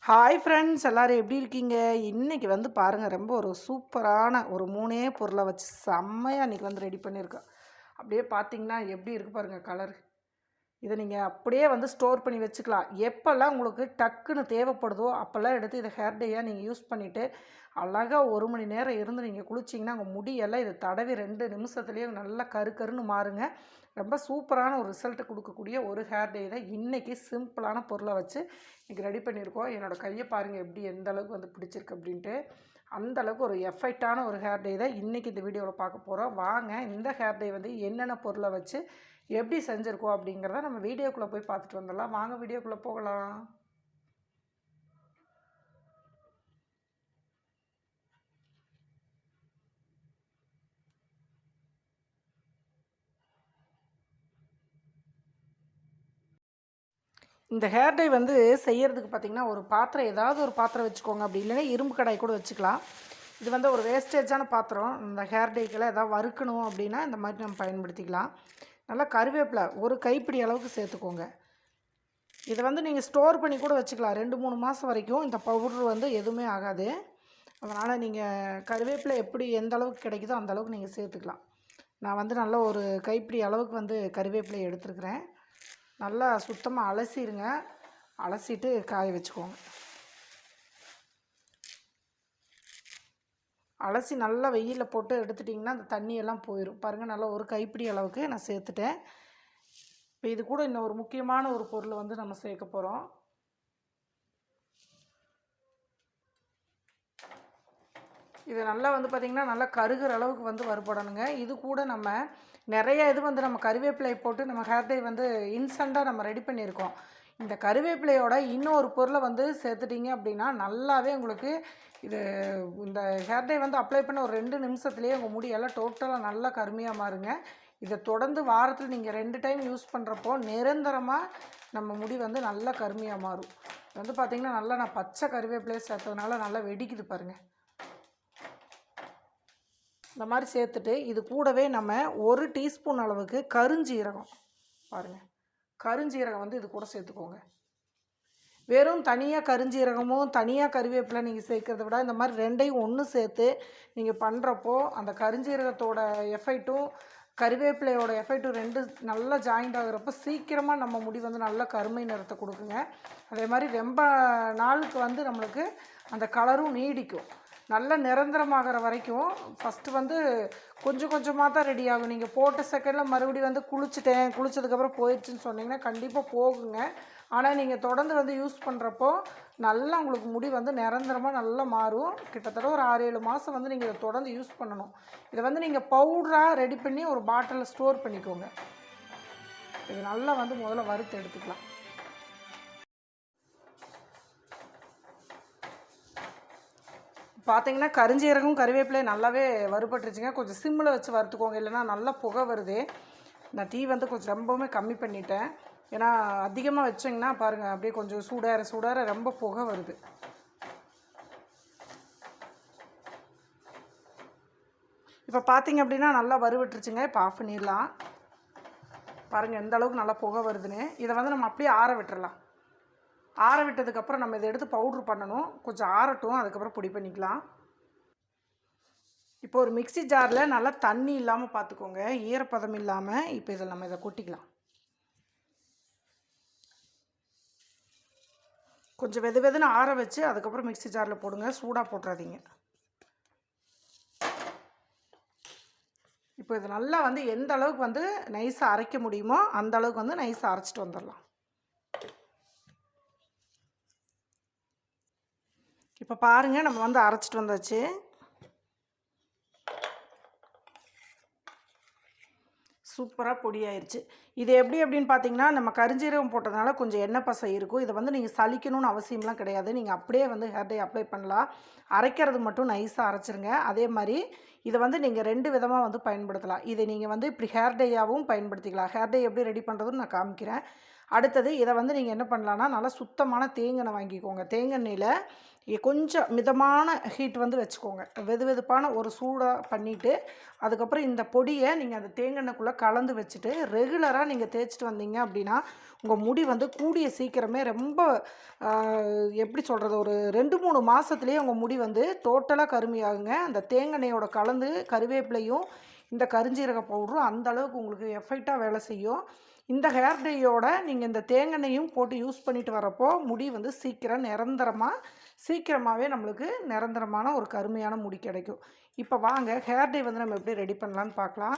Hi friends எல்லாரும் எப்படி இருக்கீங்க? இன்னைக்கு வந்து பாருங்கள், ரொம்ப ஒரு சூப்பரான ஒரு மூணே பொருளை வச்சு செம்மையாக இன்றைக்கி வந்து ரெடி பண்ணியிருக்கேன். அப்படியே பார்த்தீங்கன்னா எப்படி இருக்குது பாருங்கள் கலர். இதை நீங்கள் அப்படியே வந்து ஸ்டோர் பண்ணி வச்சுக்கலாம். எப்போல்லாம் உங்களுக்கு டக்குன்னு தேவைப்படுதோ அப்போல்லாம் எடுத்து இதை ஹேர் டேயாக நீங்கள் யூஸ் பண்ணிவிட்டு அழகாக 1 மணி நேரம் இருந்து நீங்கள் குளிச்சிங்கன்னா உங்கள் முடியெல்லாம் இதை தடவி 2 நிமிஷத்துலேயே நல்லா கருன்னு மாறுங்க. ரொம்ப சூப்பரான ஒரு ரிசல்ட்டு கொடுக்கக்கூடிய ஒரு ஹேர் டே தான் இன்றைக்கி சிம்பிளான பொருளை வச்சு இன்றைக்கி ரெடி பண்ணியிருக்கோம். என்னோடய கையை பாருங்கள் எப்படி எந்த அளவுக்கு வந்து பிடிச்சிருக்கு அப்படின்ட்டு. அந்தளவுக்கு ஒரு எஃபெக்டான ஒரு ஹேர் டே தான் இன்றைக்கி இந்த வீடியோவில் பார்க்க போகிறோம். வாங்க இந்த ஹேர் டே வந்து என்னென்ன பொருளை வச்சு எப்படி செஞ்சுருக்கோம் அப்படிங்கிறத நம்ம வீடியோக்குள்ளே போய் பார்த்துட்டு வந்துடலாம். வாங்க வீடியோக்குள்ளே போகலாம். இந்த ஹேர் டை வந்து செய்கிறதுக்கு பார்த்திங்கன்னா ஒரு பாத்திரம், ஏதாவது ஒரு பாத்திரம் வச்சுக்கோங்க. அப்படி இல்லைன்னா இரும்பு கடாய் கூட வச்சுக்கலாம். இது வந்து ஒரு வேஸ்டேஜான பாத்திரம். இந்த ஹேர் டைக்கெல்லாம் எதாவது வறுக்கணும் அப்படின்னா இந்த மாதிரி நம்ம பயன்படுத்திக்கலாம். நல்லா கருவேப்பிலை ஒரு கைப்பிடி அளவுக்கு சேர்த்துக்கோங்க. இதை வந்து நீங்கள் ஸ்டோர் பண்ணி கூட வச்சுக்கலாம். 2-3 மாதம் வரைக்கும் இந்த பவுட்ரு வந்து எதுவுமே ஆகாது. அதனால் நீங்கள் கருவேப்பிலை எப்படி எந்த அளவுக்கு கிடைக்குதோ அந்த அளவுக்கு நீங்கள் சேர்த்துக்கலாம். நான் வந்து நல்லா ஒரு கைப்பிடி அளவுக்கு வந்து கருவேப்பிலை எடுத்துருக்கிறேன். நல்லா சுத்தமாக அலசிடுங்க. அலசிட்டு காய வச்சுக்கோங்க. அலசி நல்லா வெயிலில் போட்டு எடுத்துட்டிங்கன்னா அந்த தண்ணியெல்லாம் போயிடும். பாருங்கள், நல்லா ஒரு கைப்பிடி அளவுக்கு நான் சேர்த்துட்டேன். இப்போ இது கூட இன்னும் ஒரு முக்கியமான ஒரு பொருள் வந்து நம்ம சேர்க்க போகிறோம். இது நல்லா வந்து பார்த்திங்கன்னா நல்லா கருகிற அளவுக்கு வந்து வறுபடணுங்க. இது கூட நம்ம நிறைய இது வந்து நம்ம கருவேப்பிலை போட்டு நம்ம ஹேர் டை வந்து இன்ஸ்டண்ட்டாக நம்ம ரெடி பண்ணியிருக்கோம். இந்த கருவேப்பிலையோட இன்னொரு பொருளை வந்து சேர்த்துட்டிங்க அப்படின்னா நல்லாவே உங்களுக்கு இது இந்த ஹேர் டை வந்து அப்ளை பண்ண ஒரு 2 நிமிஷத்துலேயே உங்கள் முடியெல்லாம் டோட்டலாக நல்லா கருமையாக மாறுங்க. இதை தொடர்ந்து வாரத்தில் நீங்கள் 2 டைம் யூஸ் பண்ணுறப்போ நிரந்தரமாக நம்ம முடி வந்து நல்லா கருமையாக மாறும். வந்து பார்த்திங்கன்னா நல்லா நான் பச்சை கருவேப்பிலையை சேர்த்ததுனால நல்லா வெடிக்குது பாருங்கள். இந்த மாதிரி சேர்த்துட்டு இது கூடவே நம்ம 1 டீஸ்பூன் அளவுக்கு கருஞ்சீரகம், பாருங்கள் கருஞ்சீரகம் வந்து இது கூட சேர்த்துக்கோங்க. வெறும் தனியாக கருஞ்சீரகமும் தனியாக கருவேப்பிலை நீங்கள் சேர்க்குறத விட இந்த மாதிரி 2ஐயும் ஒன்று சேர்த்து நீங்கள் பண்ணுறப்போ அந்த கருஞ்சீரகத்தோட எஃபெக்ட்டும் கருவேப்பிலையோட எஃபெக்ட்டும் 2 நல்லா ஜாயிண்ட் ஆகுறப்போ சீக்கிரமாக நம்ம முடி வந்து நல்ல கருமை நிறத்தை கொடுக்குங்க. அதே மாதிரி ரொம்ப நாளுக்கு வந்து நம்மளுக்கு அந்த கலரும் நீடிக்கும். நல்லா நிரந்தரமாகிற வரைக்கும் ஃபஸ்ட்டு வந்து கொஞ்சம் கொஞ்சமாக தான் ரெடி ஆகும். நீங்கள் போட்ட செகண்டில் மறுபடியும் வந்து குளித்ததுக்கப்புறம் போயிடுச்சுன்னு சொன்னிங்கன்னா கண்டிப்பாக போகுங்க. ஆனால் நீங்கள் தொடர்ந்து வந்து யூஸ் பண்ணுறப்போ நல்லா உங்களுக்கு முடி வந்து நிரந்தரமாக நல்லா மாறும். கிட்டத்தட்ட ஒரு 6-7 மாதம் வந்து நீங்கள் இதை தொடர்ந்து யூஸ் பண்ணணும். இதை வந்து நீங்கள் பவுடராக ரெடி பண்ணி ஒரு பாட்டிலில் ஸ்டோர் பண்ணிக்கோங்க. இது நல்லா வந்து முதல்ல வறுத்து எடுத்துக்கலாம். பார்த்தீங்கன்னா கருஞ்சீரகம் கருவேப்பிலை நல்லாவே வறுபட்டுருச்சுங்க. கொஞ்சம் சிம்மில் வச்சு வறுத்துக்கோங்க, இல்லைன்னா நல்லா புகை வருது. நான் தீ வந்து கொஞ்சம் ரொம்பவுமே கம்மி பண்ணிட்டேன். ஏன்னா அதிகமாக வச்சிங்கன்னா பாருங்கள் அப்படியே கொஞ்சம் சூடார ரொம்ப புகை வருது. இப்போ பார்த்தீங்க அப்படின்னா நல்லா வறுபட்டுருச்சுங்க. இப்போ ஆஃப் பண்ணிடலாம். பாருங்கள் எந்த அளவுக்கு நல்லா புகை வருதுன்னு. இதை வந்து நம்ம அப்படியே ஆற விட்டுறலாம். ஆற விட்டதுக்கப்புறம் நம்ம இதை எடுத்து பவுட்ரு பண்ணணும். கொஞ்சம் ஆறட்டும், அதுக்கப்புறம் பொடி பண்ணிக்கலாம். இப்போ ஒரு மிக்ஸி ஜாரில் நல்லா தண்ணி இல்லாமல் பார்த்துக்கோங்க, ஈரப்பதம் இல்லாமல். இப்போ இதில் நம்ம இதை கொட்டிக்கலாம். கொஞ்சம் வெதுன்னு ஆற வச்சு அதுக்கப்புறம் மிக்ஸி ஜாரில் போடுங்க, சூடாக போட்டுறாதீங்க. இப்போ இது நல்லா வந்து எந்த அளவுக்கு வந்து நைஸாக அரைக்க முடியுமோ அந்த அளவுக்கு வந்து நைஸாக அரைச்சிட்டு வந்துடலாம். இப்போ பாருங்கள், நம்ம வந்து அரைச்சிட்டு வந்தாச்சு. சூப்பராக பொடி ஆயிடுச்சு. இது அப்படின்னு பார்த்தீங்கன்னா நம்ம கருஞ்சீரகம் போட்டதுனால கொஞ்சம் எண்ணெய் பசை இருக்கும். இதை வந்து நீங்கள் சலிக்கணும்னு அவசியம்லாம் கிடையாது. நீங்கள் அப்படியே வந்து ஹேர் டை அப்ளை பண்ணலாம். அரைக்கிறது மட்டும் நைஸாக அரைச்சிருங்க. அதே மாதிரி இதை வந்து நீங்கள் 2 விதமாக வந்து பயன்படுத்தலாம். இதை நீங்கள் வந்து இப்படி ஹேர் டையாகவும் பயன்படுத்திக்கலாம். ஹேர் டை எப்படி ரெடி பண்ணுறதுன்னு நான் காமிக்கிறேன். அடுத்தது இதை வந்து நீங்கள் என்ன பண்ணலான்னா, நல்லா சுத்தமான தேங்காய் வாங்கிக்கோங்க. தேங்காய்ல கொஞ்சம் மிதமான ஹீட் வந்து வச்சுக்கோங்க. வெது வெதுப்பான ஒரு சூடாக பண்ணிவிட்டு, அதுக்கப்புறம் இந்த பொடியை நீங்கள் அந்த தேங்காய்க்குள்ளே கலந்து வச்சுட்டு ரெகுலராக நீங்கள் தேய்ச்சிட்டு வந்தீங்க அப்படின்னா, உங்கள் முடி வந்து கூடிய சீக்கிரமே ரொம்ப எப்படி சொல்கிறது, ஒரு 2-3 மாதத்துலேயே உங்கள் முடி வந்து டோட்டலாக கருமையாகுங்க. அந்த தேங்காயோட கலந்து கருவேப்பிலையும் இந்த கருஞ்சீரக பவுடரும் அந்த அளவுக்கு உங்களுக்கு எஃபெக்டாக வேலை செய்யும். இந்த ஹேர் டேயோட நீங்கள் இந்த தேங்காயையும் போட்டு யூஸ் பண்ணிட்டு வரப்போ முடி வந்து சீக்கிரமாகவே நம்மளுக்கு நிரந்தரமான ஒரு கருமையான முடி கிடைக்கும். இப்போ வாங்க ஹேர் டே வந்து நம்ம எப்படி ரெடி பண்ணலான்னு பார்க்கலாம்.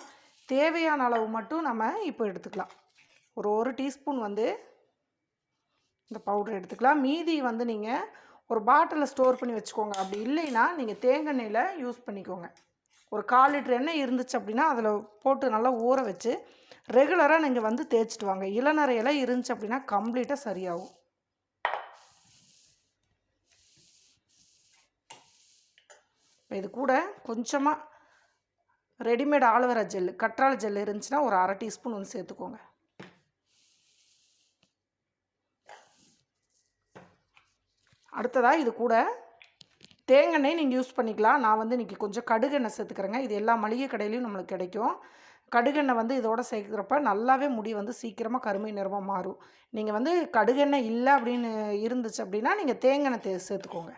தேவையான அளவு மட்டும் நம்ம இப்போ எடுத்துக்கலாம். ஒரு டீஸ்பூன் வந்து இந்த பவுடர் எடுத்துக்கலாம். மீதி வந்து நீங்கள் ஒரு பாட்டிலில் ஸ்டோர் பண்ணி வச்சுக்கோங்க. அப்படி இல்லைன்னா நீங்கள் தேங்காய் எண்ணெயில் யூஸ் பண்ணிக்கோங்க. ஒரு 1/4 லிட்டர் எண்ணெய் இருந்துச்சு அப்படின்னா அதில் போட்டு நல்லா ஊற வச்சு ரெகுலராக நீங்கள் வந்து தேய்ச்சிட்டு வாங்க. இளநரையெல்லாம் இருந்துச்சு அப்படின்னா கம்ப்ளீட்டாக சரியாகும். இது கூட கொஞ்சமாக ரெடிமேட் ஆலோவேரா ஜெல், கற்றாழை ஜெல் இருந்துச்சுன்னா ஒரு 1/2 டீஸ்பூன் வந்து சேர்த்துக்கோங்க. அடுத்ததாக இது கூட தேங்காய் நீங்கள் யூஸ் பண்ணிக்கலாம். நான் வந்து இன்றைக்கி கொஞ்சம் கடுகெண்ணெய் சேர்த்துக்கிறேங்க. இது எல்லா மளிகை கடையிலையும் நம்மளுக்கு கிடைக்கும். கடுகெண்ணெய் வந்து இதோட சேர்க்குறப்ப நல்லாவே முடி வந்து சீக்கிரமாக கருமை நிறமாக மாறும். நீங்கள் வந்து கடுகெண்ணெய் இல்லை அப்படின்னு இருந்துச்சு அப்படின்னா நீங்கள் தேங்காய் சேர்த்துக்கோங்க.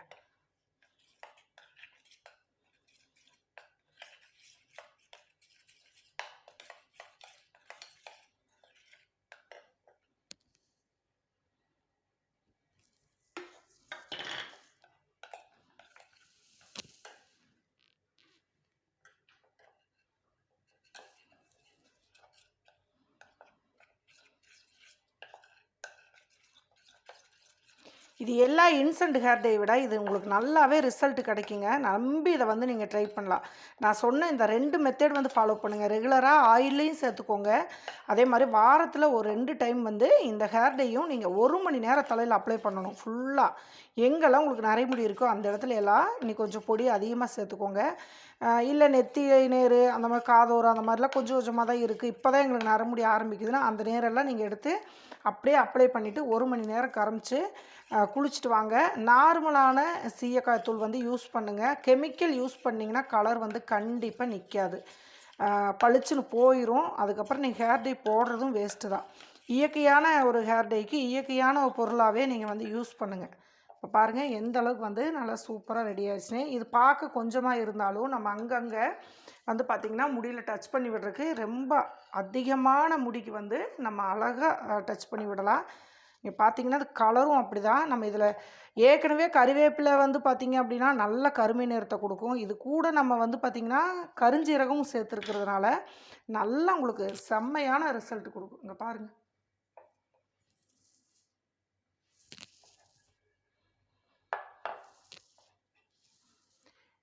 இது எல்லா இன்ஸ்டன்ட் ஹேர் டே விட இது உங்களுக்கு நல்லாவே ரிசல்ட் கிடைக்குங்க. நம்பி இதை வந்து நீங்கள் ட்ரை பண்ணலாம். நான் சொன்ன இந்த 2 மெத்தட் வந்து ஃபாலோ பண்ணுங்கள். ரெகுலராக ஆயிலையும் சேர்த்துக்கோங்க. அதே மாதிரி வாரத்தில் ஒரு 2 டைம் வந்து இந்த ஹேர் டேயும் நீங்கள் 1 மணி நேரம் தலையில் அப்ளை பண்ணணும் ஃபுல்லாக. எங்கெல்லாம் உங்களுக்கு நரைமுடி இருக்கோ அந்த இடத்துல எல்லாம் இன்னைக்கு கொஞ்சம் பொடி அதிகமாக சேர்த்துக்கோங்க. இல்லை நெத்தி நேர் அந்த மாதிரி காதோரம் அந்த மாதிரிலாம் கொஞ்சம் கொஞ்சமாக தான் இருக்குது, இப்போ தான் எங்களுக்கு நரமுடி ஆரம்பிக்குதுன்னா அந்த நேரெல்லாம் நீங்கள் எடுத்து அப்படியே அப்ளை பண்ணிவிட்டு 1 மணி நேரம் கரைச்சி குளிச்சுட்டு வாங்க. நார்மலான சீயக்காய் தூள் வந்து யூஸ் பண்ணுங்கள். கெமிக்கல் யூஸ் பண்ணிங்கன்னா கலர் வந்து கண்டிப்பாக நிற்காது, பளிச்சுன்னு போயிடும். அதுக்கப்புறம் நீங்கள் ஹேர் டே போடுறதும் வேஸ்ட்டு தான். இயற்கையான ஒரு ஹேர் டேக்கு இயற்கையான ஒரு பொருளாகவே நீங்கள் வந்து யூஸ் பண்ணுங்கள். இப்போ பாருங்கள் எந்த அளவுக்கு வந்து நல்லா சூப்பராக ரெடி ஆகிடுச்சுன்னு. இது பார்க்க கொஞ்சமாக இருந்தாலும் நம்ம அங்கங்கே வந்து பார்த்திங்கன்னா முடியில் டச் பண்ணி விடுறதுக்கு ரொம்ப அதிகமான முடிக்கு வந்து நம்ம அழகாக டச் பண்ணி விடலாம். நீங்கள் பார்த்திங்கன்னா அது கலரும் அப்படி தான். நம்ம இதில் ஏற்கனவே கறிவேப்பிலை வந்து பார்த்திங்க அப்படின்னா நல்ல கருமை நிறத்தை கொடுக்கும். இது கூட நம்ம வந்து பார்த்திங்கன்னா கருஞ்சீரகமும் சேர்த்துருக்கிறதுனால நல்லா உங்களுக்கு செம்மையான ரிசல்ட் கொடுக்கும். இங்கே பாருங்கள்.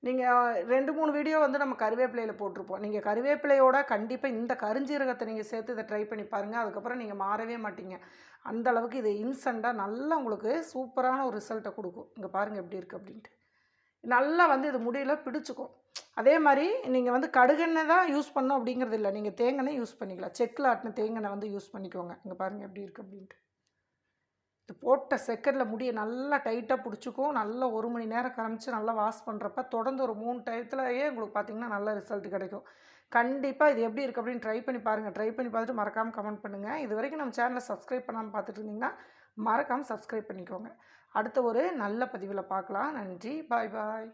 நீங்கள் 2-3 வீடியோ வந்து நம்ம கருவேப்பிலையில் போட்டிருப்போம். நீங்கள் கருவேப்பிலையோட கண்டிப்பாக இந்த கருஞ்சீரகத்தை நீங்கள் சேர்த்து இதை ட்ரை பண்ணி பாருங்கள். அதுக்கப்புறம் நீங்கள் மாறவே மாட்டீங்க. அந்தளவுக்கு இது இன்ஸ்டண்ட்டாக நல்லா உங்களுக்கு சூப்பரான ஒரு ரிசல்ட்டை கொடுக்கும். இங்கே பாருங்கள் எப்படி இருக்குது அப்படின்ட்டு. நல்லா வந்து இது முடியில் பிடிச்சிக்கும். அதே மாதிரி நீங்கள் வந்து கடுகெண்ணெய் தான் யூஸ் பண்ணணும் அப்படிங்கிறது இல்லை, நீங்கள் தேங்காய் யூஸ் பண்ணிக்கலாம். செக்கில் ஆட்டின தேங்காய் வந்து யூஸ் பண்ணிக்கோங்க. இங்கே பாருங்கள் எப்படி இருக்குது அப்படின்ட்டு. இது போட்ட செகண்டில் முடியை நல்லா டைட்டாக பிடிச்சிக்கும். நல்லா 1 மணி நேரம் கரைச்சி நல்லா வாஷ் பண்ணுறப்ப தொடர்ந்து ஒரு 3 டயத்துலையே உங்களுக்கு பார்த்திங்கன்னா நல்ல ரிசல்ட் கிடைக்கும். கண்டிப்பாக இது எப்படி இருக்குது அப்படின்னு ட்ரை பண்ணி பாருங்கள். ட்ரை பண்ணி பார்த்துட்டு மறக்காமல் கமெண்ட் பண்ணுங்கள். இது வரைக்கும் நம்ம சேனலை சப்ஸ்கிரைப் பண்ணாமல் பார்த்துட்டு இருந்தீங்கன்னா மறக்காமல் சப்ஸ்கிரைப் பண்ணிக்கோங்க. அடுத்த ஒரு நல்ல பதிவில் பார்க்கலாம். நன்றி. பாய் பாய்.